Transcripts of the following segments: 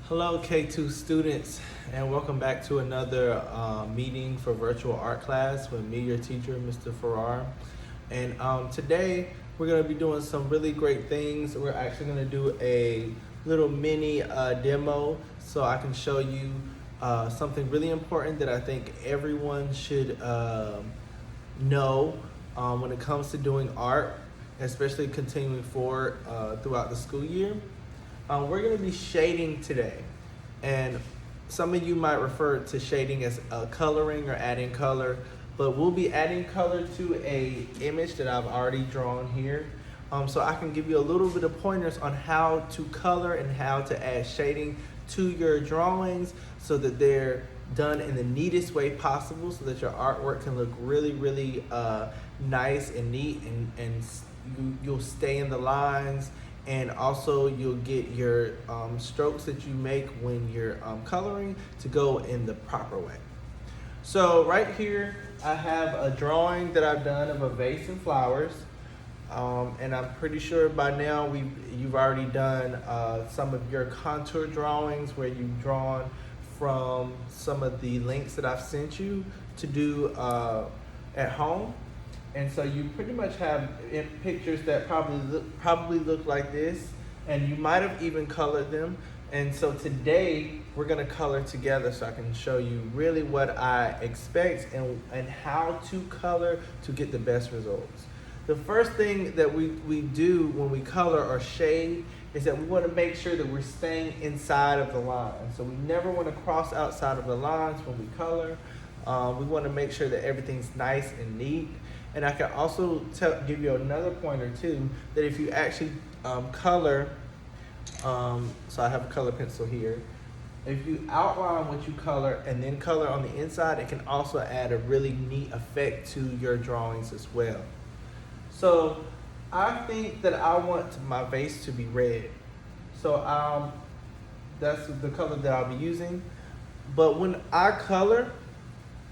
Hello K-2 students, and welcome back to another meeting for virtual art class with me, your teacher, Mr. Farrar. And today we're going to be doing some really great things. We're actually going to do a little mini demo so I can show you something really important that I think everyone should know when it comes to doing art, especially continuing forward throughout the school year. We're going to be shading today, and some of you might refer to shading as coloring or adding color, but we'll be adding color to a image that I've already drawn here, so I can give you a little bit of pointers on how to color and how to add shading to your drawings so that they're done in the neatest way possible, so that your artwork can look really nice and neat, and you'll stay in the lines. And also you'll get your strokes that you make when you're coloring to go in the proper way. So right here, I have a drawing that I've done of a vase and flowers. And I'm pretty sure by now you've already done some of your contour drawings where you've drawn from some of the links that I've sent you to do at home. And so you pretty much have pictures that probably look like this, and you might have even colored them. And so today we're gonna color together so I can show you really what I expect and how to color to get the best results. The first thing that we do when we color or shade is that we wanna make sure that we're staying inside of the line. So we never wanna cross outside of the lines when we color. We wanna make sure that everything's nice and neat. And I can also give you another pointer too, that if you actually color, so I have a color pencil here. If you outline what you color and then color on the inside, it can also add a really neat effect to your drawings as well. So I think that I want my vase to be red. So that's the color that I'll be using. But when I color,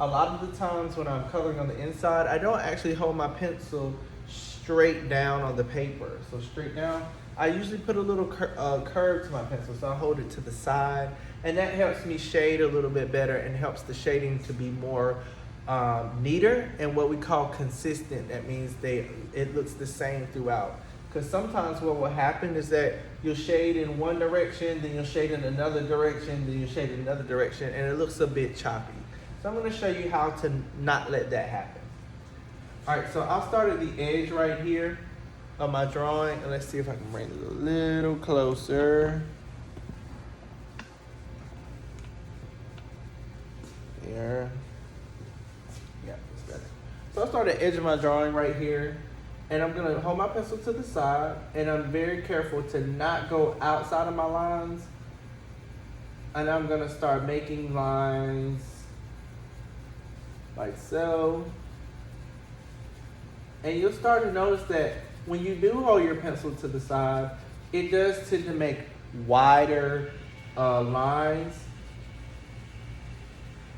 a lot of the times when I'm coloring on the inside, I don't actually hold my pencil straight down on the paper. So straight down, I usually put a little curve to my pencil, so I hold it to the side, and that helps me shade a little bit better and helps the shading to be more neater and what we call consistent. That means it looks the same throughout. Because sometimes what will happen is that you'll shade in one direction, then you'll shade in another direction, then you'll shade in another direction, and it looks a bit choppy. So I'm going to show you how to not let that happen. All right, so I'll start at the edge right here of my drawing, and let's see if I can bring it a little closer. There. Yeah, that's better. So I'll start at the edge of my drawing right here, and I'm going to hold my pencil to the side, and I'm very careful to not go outside of my lines. And I'm going to start making lines like so. And you'll start to notice that when you do hold your pencil to the side, it does tend to make wider lines.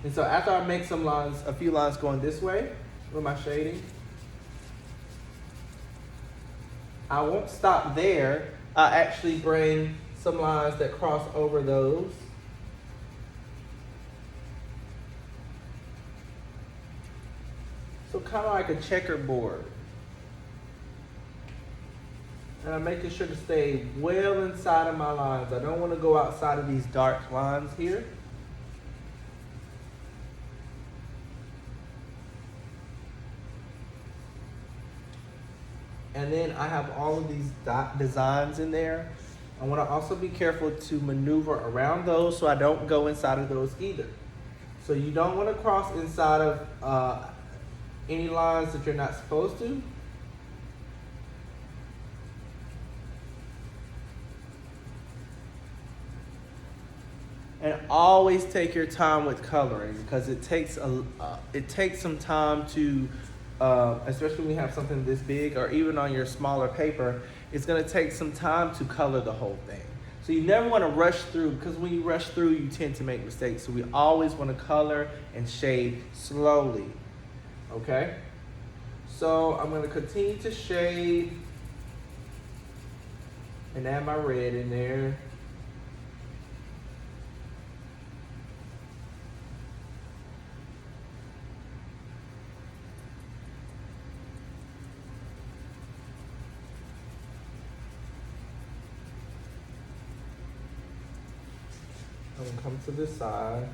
And so after I make some lines, a few lines going this way with my shading, I won't stop there. I actually bring some lines that cross over those. So kind of like a checkerboard. And I'm making sure to stay well inside of my lines. I don't want to go outside of these dark lines here. And then I have all of these designs in there. I want to also be careful to maneuver around those so I don't go inside of those either. So you don't want to cross inside of any lines that you're not supposed to. And always take your time with coloring, because it takes some time to, especially when you have something this big or even on your smaller paper, it's going to take some time to color the whole thing. So you never want to rush through, because when you rush through, you tend to make mistakes. So we always want to color and shade slowly. Okay? So I'm going to continue to shade and add my red in there. I'm gonna come to this side.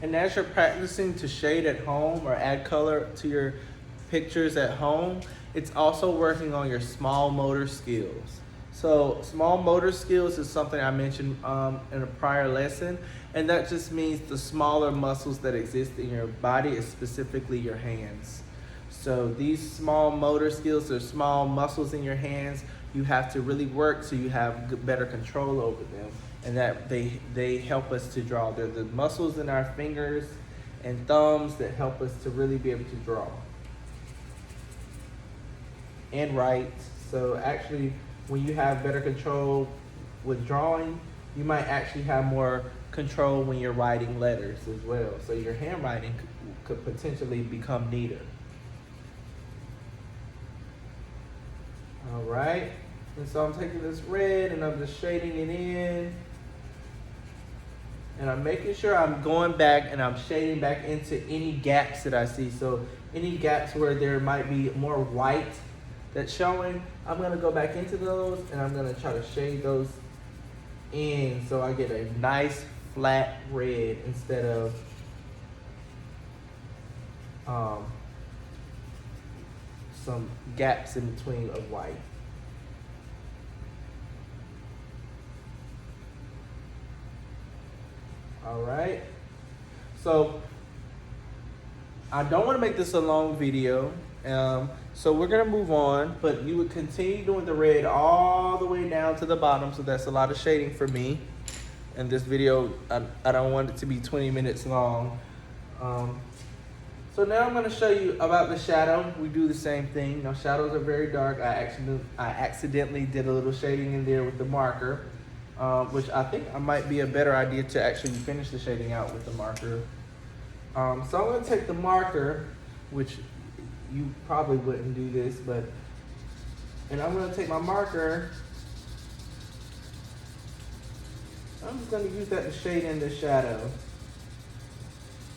And as you're practicing to shade at home or add color to your pictures at home, it's also working on your small motor skills. So small motor skills is something I mentioned in a prior lesson, and that just means the smaller muscles that exist in your body, is specifically your hands. So these small motor skills are small muscles in your hands. You have to really work so you have better control over them, and that they help us to draw. They're the muscles in our fingers and thumbs that help us to really be able to draw and write. So actually, when you have better control with drawing, you might actually have more control when you're writing letters as well. So your handwriting could potentially become neater. All right, and so I'm taking this red and I'm just shading it in. And I'm making sure I'm going back and I'm shading back into any gaps that I see. So any gaps where there might be more white that's showing, I'm gonna go back into those and I'm gonna try to shade those in so I get a nice flat red instead of some gaps in between of white. All right, so I don't want to make this a long video, so we're gonna move on, but you would continue doing the red all the way down to the bottom. So that's a lot of shading for me. And this video, I don't want it to be 20 minutes long. So now I'm gonna show you about the shadow. We do the same thing. Now shadows are very dark. I accidentally did a little shading in there with the marker, which I think might be a better idea to actually finish the shading out with the marker. So I'm gonna take the marker, which you probably wouldn't do this, and I'm gonna take my marker. I'm just gonna use that to shade in the shadow.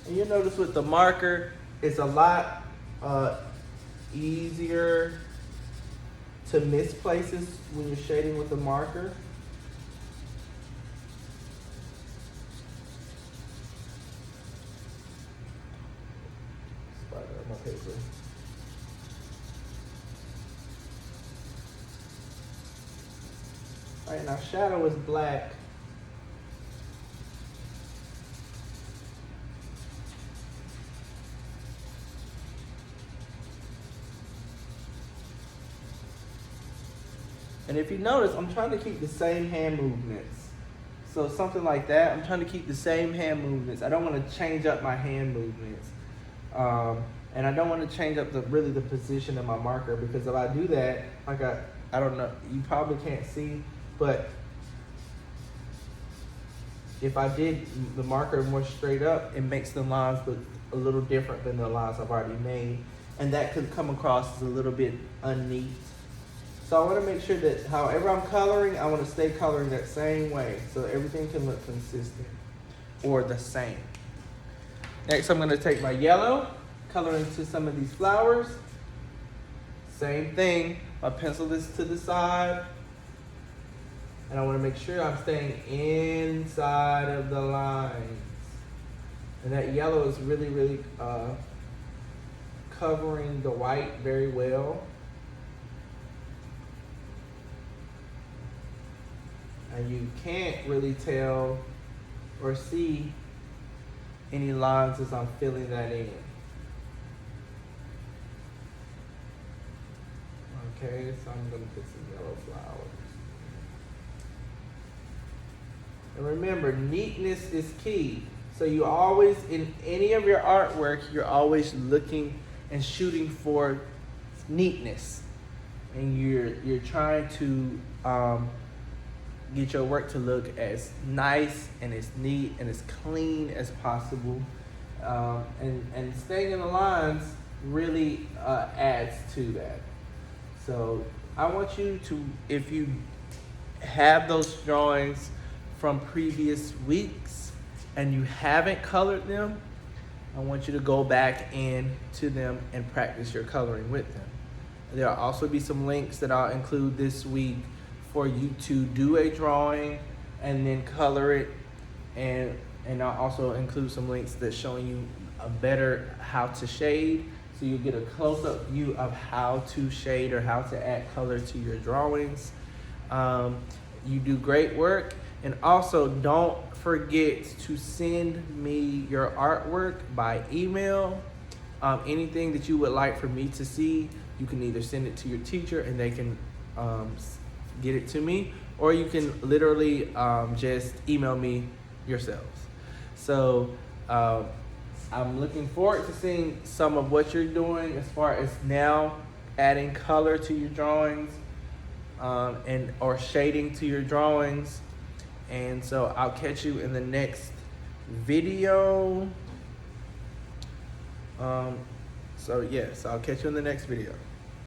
And you'll notice with the marker, it's a lot easier to miss places when you're shading with the marker. Spider on my paper. All right, now shadow is black. And if you notice, I'm trying to keep the same hand movements. So something like that, I'm trying to keep the same hand movements. I don't want to change up my hand movements. And I don't want to change up the position of my marker, because if I do that, like I don't know, you probably can't see, but if I did the marker more straight up, it makes the lines look a little different than the lines I've already made. And that could come across as a little bit unneat. So I want to make sure that however I'm coloring, I want to stay coloring that same way so everything can look consistent or the same. Next, I'm going to take my yellow, color into some of these flowers. Same thing, my pencil is to the side. And I want to make sure I'm staying inside of the lines. And that yellow is really, really covering the white very well. And you can't really tell or see any lines as I'm filling that in. Okay, so I'm going to put some yellow flowers. And remember, neatness is key. So you always, in any of your artwork, you're always looking and shooting for neatness. And you're trying to get your work to look as nice and as neat and as clean as possible. And staying in the lines really adds to that. So I want you to, if you have those drawings from previous weeks and you haven't colored them, I want you to go back into them and practice your coloring with them. There'll also be some links that I'll include this week for you to do a drawing and then color it, and I'll also include some links that's showing you a better how to shade, so you get a close-up view of how to shade or how to add color to your drawings. You do great work, and also don't forget to send me your artwork by email. Anything that you would like for me to see, you can either send it to your teacher and they can get it to me, or you can literally just email me yourselves. So I'm looking forward to seeing some of what you're doing as far as now adding color to your drawings and or shading to your drawings. And so I'll catch you in the next video. So yes, I'll catch you in the next video.